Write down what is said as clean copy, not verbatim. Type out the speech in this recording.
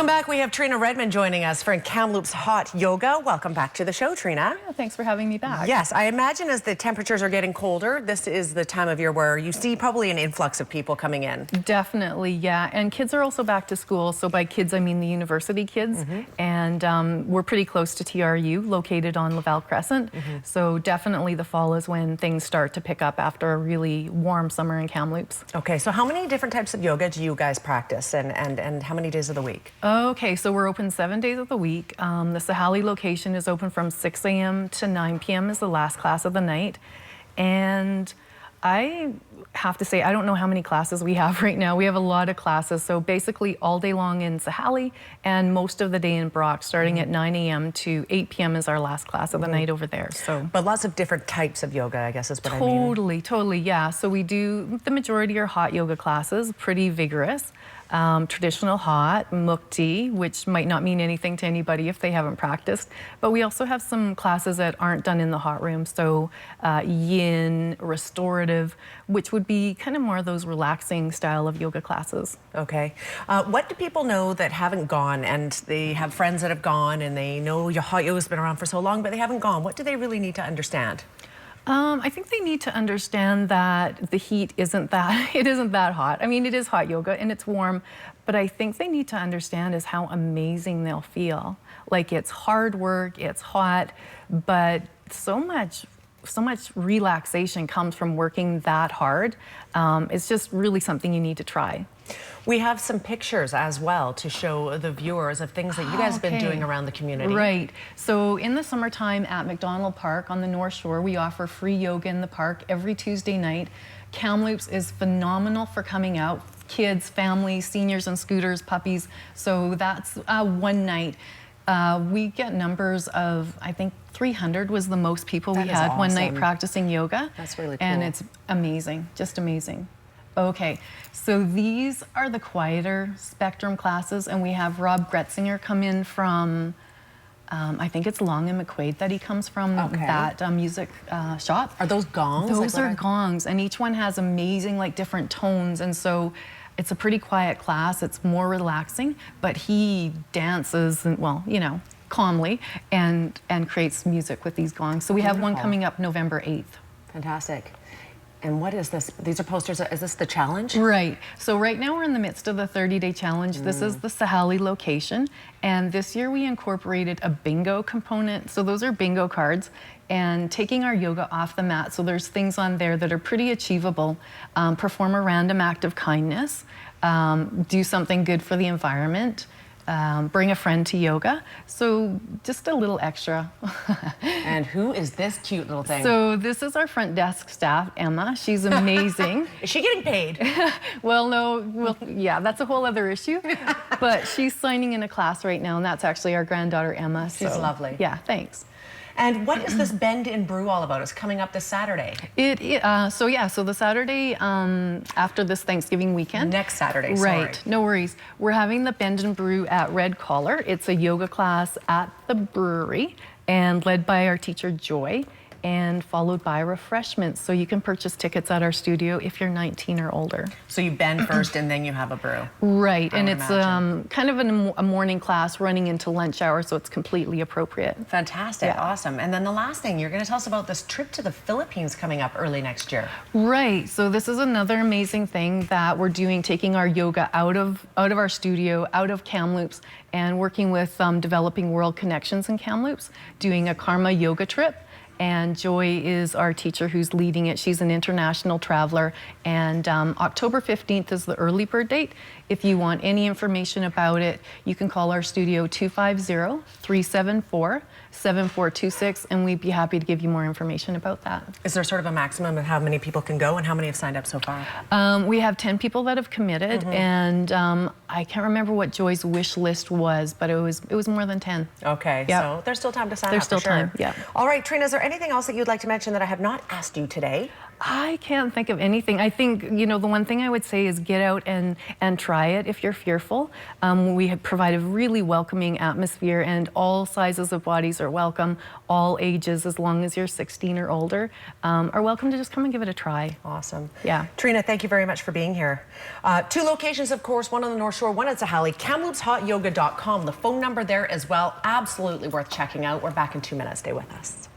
back. We have Trina Redmond joining us for Kamloops Hot Yoga. Welcome back to the show, Trina. Yeah, thanks for having me back. Yes, I imagine as the temperatures are getting colder, this is the time of year where you see probably an influx of people coming in. Definitely, yeah. And kids are also back to school. So by kids, I mean the university kids. And we're pretty close to TRU, located on Laval Crescent. So definitely the fall is when things start to pick up after a really warm summer in Kamloops. Okay, so how many different types of yoga do you guys practice, and how many days of the week? Okay, so we're open 7 days of the week. The Sahali location is open from 6 a.m. to 9 p.m. is the last class of the night. And I have to say, I don't know how many classes we have right now. We have a lot of classes. So basically all day long in Sahali and most of the day in Brock, starting at 9 a.m. to 8 p.m. is our last class of the night over there. So, but lots of different types of yoga, I guess is what I mean. Totally, yeah. So we do, the majority are hot yoga classes, pretty vigorous. Traditional hot, mukti, which might not mean anything to anybody if they haven't practiced. But we also have some classes that aren't done in the hot room. So yin, restorative, which would be kind of more of those relaxing style of yoga classes. Okay. What do people know that haven't gone, and they have friends that have gone and they know your hot yoga's been around for so long, but they haven't gone? What do they really need to understand? I think they need to understand that the heat isn't that hot. I mean, it is hot yoga and it's warm, but I think they need to understand is how amazing they'll feel. Like, it's hard work, it's hot, but so much relaxation comes from working that hard. It's just really something you need to try. We have some pictures as well to show the viewers of things that you guys have been doing around the community. Right. So in the summertime at McDonald Park on the North Shore, we offer free yoga in the park every Tuesday night. Kamloops is phenomenal for coming out. Kids, families, seniors and scooters, puppies. So that's one night. We get numbers of, I think 300 was the most people we had one night practicing yoga. That's really cool. And it's amazing, just amazing. Okay, so these are the quieter spectrum classes, and we have Rob Gretzinger come in from, I think it's Long and McQuaid that he comes from, that music shop. Are those gongs? Those are gongs, and each one has amazing, like, different tones, and so it's a pretty quiet class. It's more relaxing, but he dances, and, well, you know, calmly, and creates music with these gongs. So we have one coming up November 8th. Fantastic. And what is this? These are posters. Is this the challenge? Right. So right now we're in the midst of the 30-day challenge. This is the Sahali location. And this year we incorporated a bingo component. So those are bingo cards. And taking our yoga off the mat. So there's things on there that are pretty achievable. Perform a random act of kindness. Do something good for the environment. Bring a friend to yoga. So just a little extra. And who is this cute little thing? So this is our front desk staff, Emma. She's amazing. Is she getting paid? Well, no, yeah, that's a whole other issue. But she's signing in a class right now, and that's actually our granddaughter, Emma. She's lovely. Yeah, thanks. And what is this Bend and Brew all about? It's coming up this Saturday. So the Saturday after this Thanksgiving weekend. Next Saturday, sorry. Right, no worries. We're having the Bend and Brew at Red Collar. It's a yoga class at the brewery and led by our teacher, Joy, and followed by refreshments. So you can purchase tickets at our studio if you're 19 or older. So you bend first and then you have a brew. Right, and it's kind of a morning class running into lunch hour, so it's completely appropriate. Fantastic, awesome. And then the last thing, you're going to tell us about this trip to the Philippines coming up early next year. Right, so this is another amazing thing that we're doing, taking our yoga out of our studio, out of Kamloops, and working with Developing World Connections in Kamloops, doing a Karma yoga trip. And Joy is our teacher who's leading it. She's an international traveler. And October 15th is the early bird date. If you want any information about it, you can call our studio 250-374-7426, and we'd be happy to give you more information about that. Is there sort of a maximum of how many people can go, and how many have signed up so far? We have 10 people that have committed, and I can't remember what Joy's wish list was, but it was more than 10. Okay, so there's still time to sign up. There's still time, yeah. All right, Trina, is there anything else that you'd like to mention that I have not asked you today? I can't think of anything. I think, the one thing I would say is get out and try it if you're fearful. We have provide a really welcoming atmosphere, and all sizes of bodies are welcome, all ages, as long as you're 16 or older, are welcome to just come and give it a try. Awesome. Yeah. Trina, thank you very much for being here. 2 locations, of course, one on the North Shore, one at Sahali. KamloopsHotYoga.com, the phone number there as well. Absolutely worth checking out. We're back in 2 minutes. Stay with us.